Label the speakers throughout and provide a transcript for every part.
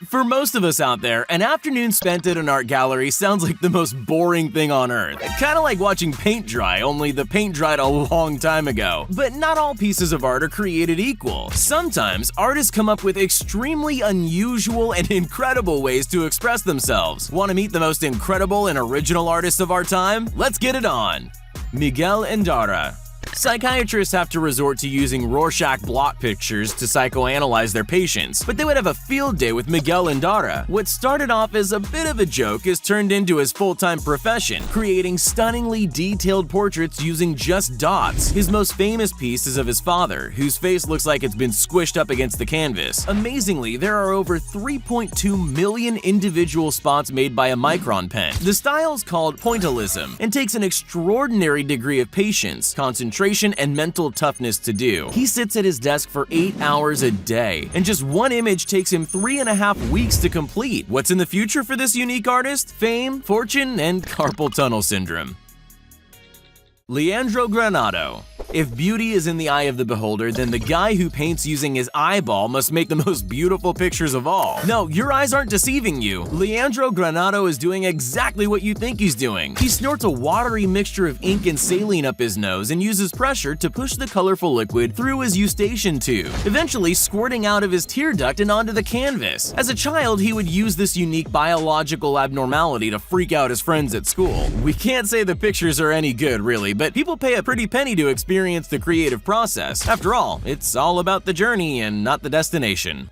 Speaker 1: For most of us out there, an afternoon spent at an art gallery sounds like the most boring thing on earth. Kinda like watching paint dry, only the paint dried a long time ago. But not all pieces of art are created equal. Sometimes, artists come up with extremely unusual and incredible ways to express themselves. Want to meet the most incredible and original artists of our time? Let's get it on! Miguel Endara. Psychiatrists have to resort to using Rorschach blot pictures to psychoanalyze their patients, but they would have a field day with Miguel Endara. What started off as a bit of a joke is turned into his full-time profession, creating stunningly detailed portraits using just dots. His most famous piece is of his father, whose face looks like it's been squished up against the canvas. Amazingly, there are over 3.2 million individual spots made by a micron pen. The style is called pointillism and takes an extraordinary degree of patience, concentration, and mental toughness to do. He sits at his desk for 8 hours a day, and just one image takes him 3.5 weeks to complete. What's in the future for this unique artist? Fame, fortune, and carpal tunnel syndrome. Leandro Granado. If beauty is in the eye of the beholder, then the guy who paints using his eyeball must make the most beautiful pictures of all. No, your eyes aren't deceiving you. Leandro Granado is doing exactly what you think he's doing. He snorts a watery mixture of ink and saline up his nose and uses pressure to push the colorful liquid through his eustachian tube, eventually squirting out of his tear duct and onto the canvas. As a child, he would use this unique biological abnormality to freak out his friends at school. We can't say the pictures are any good, really, but people pay a pretty penny to experience the creative process. After all, it's all about the journey and not the destination.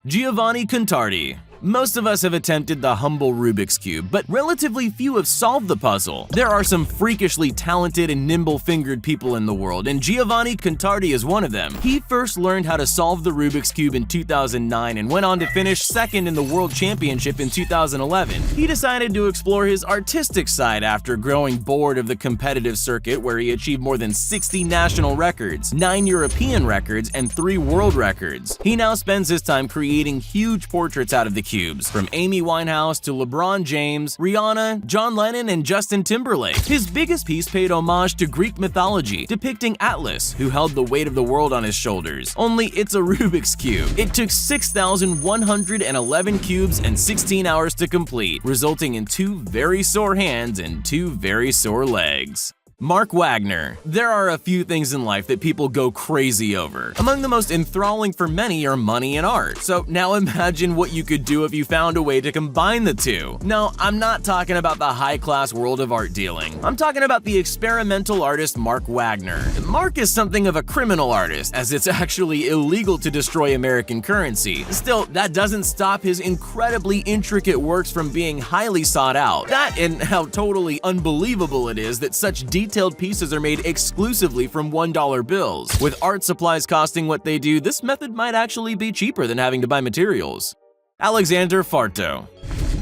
Speaker 1: Giovanni Cantardi. Most of us have attempted the humble Rubik's Cube, but relatively few have solved the puzzle. There are some freakishly talented and nimble-fingered people in the world, and Giovanni Cantardi is one of them. He first learned how to solve the Rubik's Cube in 2009 and went on to finish second in the World Championship in 2011. He decided to explore his artistic side after growing bored of the competitive circuit, where he achieved more than 60 national records, 9 European records, and 3 world records. He now spends his time creating huge portraits out of the cubes, from Amy Winehouse to LeBron James, Rihanna, John Lennon, and Justin Timberlake. His biggest piece paid homage to Greek mythology, depicting Atlas, who held the weight of the world on his shoulders. Only it's a Rubik's Cube. It took 6,111 cubes and 16 hours to complete, resulting in 2 very sore hands and 2 very sore legs. Wagner. There are a few things in life that people go crazy over. Among the most enthralling for many are money and art. So now imagine what you could do if you found a way to combine the two. No, I'm not talking about the high-class world of art dealing. I'm talking about the experimental artist Wagner. Mark is something of a criminal artist, as it's actually illegal to destroy American currency. Still, that doesn't stop his incredibly intricate works from being highly sought out. That and how totally unbelievable it is that such detailed pieces are made exclusively from $1 bills. With art supplies costing what they do, this method might actually be cheaper than having to buy materials. Alexander Farto.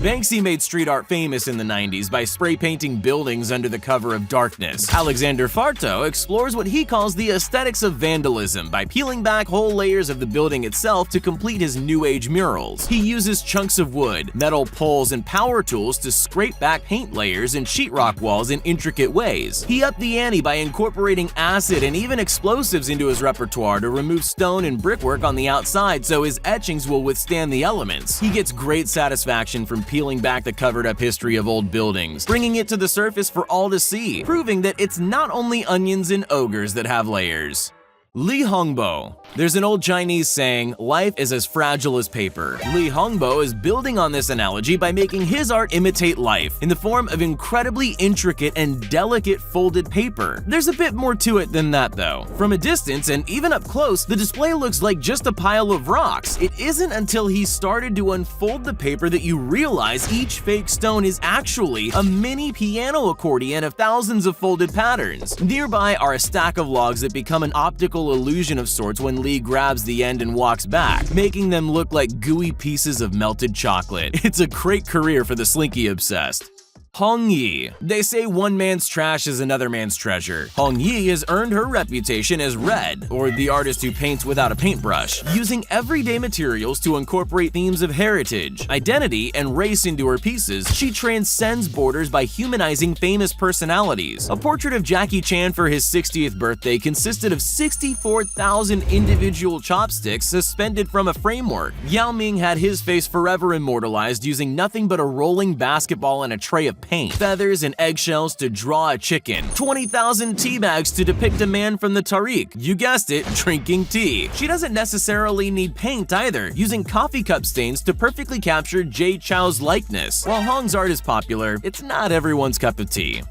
Speaker 1: Banksy made street art famous in the 90s by spray painting buildings under the cover of darkness. Alexander Farto explores what he calls the aesthetics of vandalism by peeling back whole layers of the building itself to complete his New Age murals. He uses chunks of wood, metal poles, and power tools to scrape back paint layers and sheetrock walls in intricate ways. He upped the ante by incorporating acid and even explosives into his repertoire to remove stone and brickwork on the outside so his etchings will withstand the elements. He gets great satisfaction from peeling back the covered-up history of old buildings, bringing it to the surface for all to see, proving that it's not only onions and ogres that have layers. Hongbo. There's an old Chinese saying, life is as fragile as paper. Hongbo is building on this analogy by making his art imitate life, in the form of incredibly intricate and delicate folded paper. There's a bit more to it than that though. From a distance, and even up close, the display looks like just a pile of rocks. It isn't until he started to unfold the paper that you realize each fake stone is actually a mini piano accordion of thousands of folded patterns. Nearby are a stack of logs that become an optical illusion of sorts when Lee grabs the end and walks back, making them look like gooey pieces of melted chocolate. It's a great career for the slinky obsessed. Hong Yi. They say one man's trash is another man's treasure. Hong Yi has earned her reputation as Red, or the artist who paints without a paintbrush, using everyday materials to incorporate themes of heritage, identity, and race into her pieces. She transcends borders by humanizing famous personalities. A portrait of Jackie Chan for his 60th birthday consisted of 64,000 individual chopsticks suspended from a framework. Yao Ming had his face forever immortalized using nothing but a rolling basketball and a tray of paint, feathers, and eggshells to draw a chicken, 20,000 tea bags to depict a man from the Tariq, you guessed it, drinking tea. She doesn't necessarily need paint either, using coffee cup stains to perfectly capture Jay Chou's likeness. While Hong's art is popular, it's not everyone's cup of tea.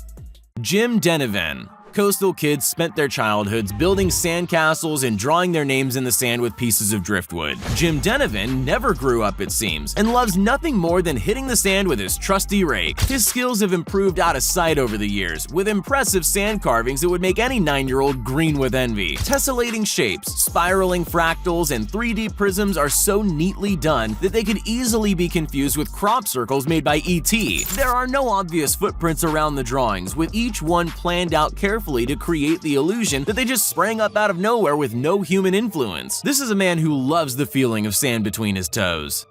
Speaker 1: Jim Donovan. Coastal kids spent their childhoods building sandcastles and drawing their names in the sand with pieces of driftwood. Jim Donovan never grew up, it seems, and loves nothing more than hitting the sand with his trusty rake. His skills have improved out of sight over the years, with impressive sand carvings that would make any 9-year-old green with envy. Tessellating shapes, spiraling fractals, and 3D prisms are so neatly done that they could easily be confused with crop circles made by E.T. There are no obvious footprints around the drawings, with each one planned out carefully to create the illusion that they just sprang up out of nowhere with no human influence. This is a man who loves the feeling of sand between his toes.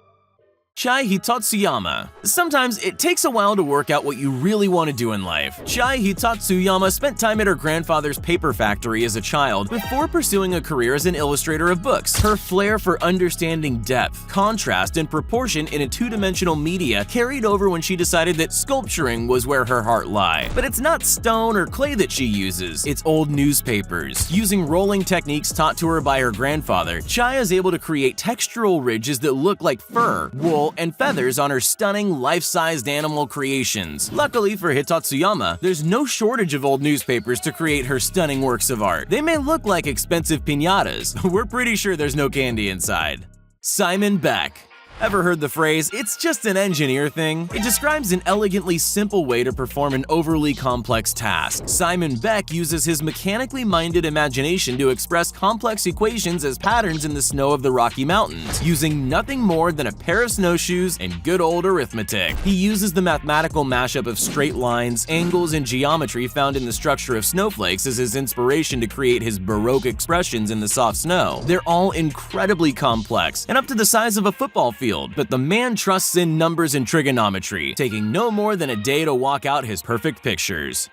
Speaker 1: Chai Hitotsuyama. Sometimes it takes a while to work out what you really want to do in life. Chai Hitotsuyama spent time at her grandfather's paper factory as a child before pursuing a career as an illustrator of books. Her flair for understanding depth, contrast, and proportion in a two-dimensional media carried over when she decided that sculpturing was where her heart lay. But it's not stone or clay that she uses, it's old newspapers. Using rolling techniques taught to her by her grandfather, Chai is able to create textural ridges that look like fur, wool, and feathers on her stunning life-sized animal creations. Luckily for Hitotsuyama, there's no shortage of old newspapers to create her stunning works of art. They may look like expensive piñatas, but we're pretty sure there's no candy inside. Simon Beck. Ever heard the phrase, "It's just an engineer thing"? It describes an elegantly simple way to perform an overly complex task. Simon Beck uses his mechanically minded imagination to express complex equations as patterns in the snow of the Rocky Mountains, using nothing more than a pair of snowshoes and good old arithmetic. He uses the mathematical mashup of straight lines, angles, and geometry found in the structure of snowflakes as his inspiration to create his Baroque expressions in the soft snow. They're all incredibly complex and up to the size of a football field. But the man trusts in numbers and trigonometry, taking no more than a day to walk out his perfect pictures.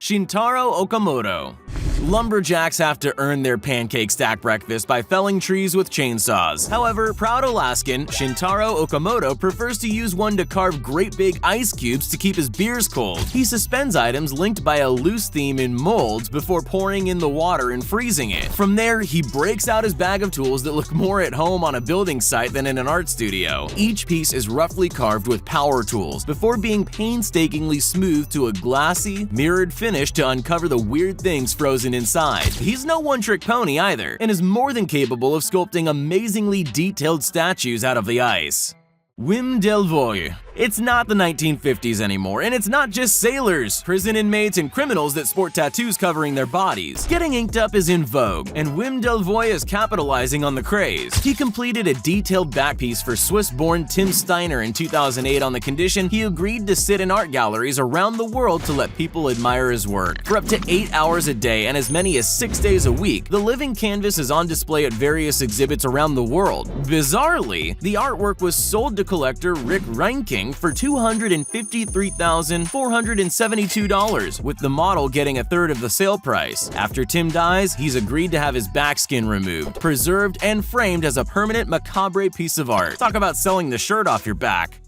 Speaker 1: Shintaro Okamoto. Lumberjacks have to earn their pancake stack breakfast by felling trees with chainsaws. However, proud Alaskan Shintaro Okamoto prefers to use one to carve great big ice cubes to keep his beers cold. He suspends items linked by a loose theme in molds before pouring in the water and freezing it. From there, he breaks out his bag of tools that look more at home on a building site than in an art studio. Each piece is roughly carved with power tools before being painstakingly smoothed to a glassy, mirrored finish to uncover the weird things frozen inside. He's no one-trick pony either, and is more than capable of sculpting amazingly detailed statues out of the ice. Wim Delvoy. It's not the 1950s anymore, and it's not just sailors, prison inmates, and criminals that sport tattoos covering their bodies. Getting inked up is in vogue, and Wim Delvoy is capitalizing on the craze. He completed a detailed back piece for Swiss-born Tim Steiner in 2008 on the condition he agreed to sit in art galleries around the world to let people admire his work. For up to 8 hours a day and as many as 6 days a week, the living canvas is on display at various exhibits around the world. Bizarrely, the artwork was sold to collector Rick Reinking for $253,472, with the model getting a third of the sale price. After Tim dies, he's agreed to have his back skin removed, preserved, and framed as a permanent macabre piece of art. Talk about selling the shirt off your back.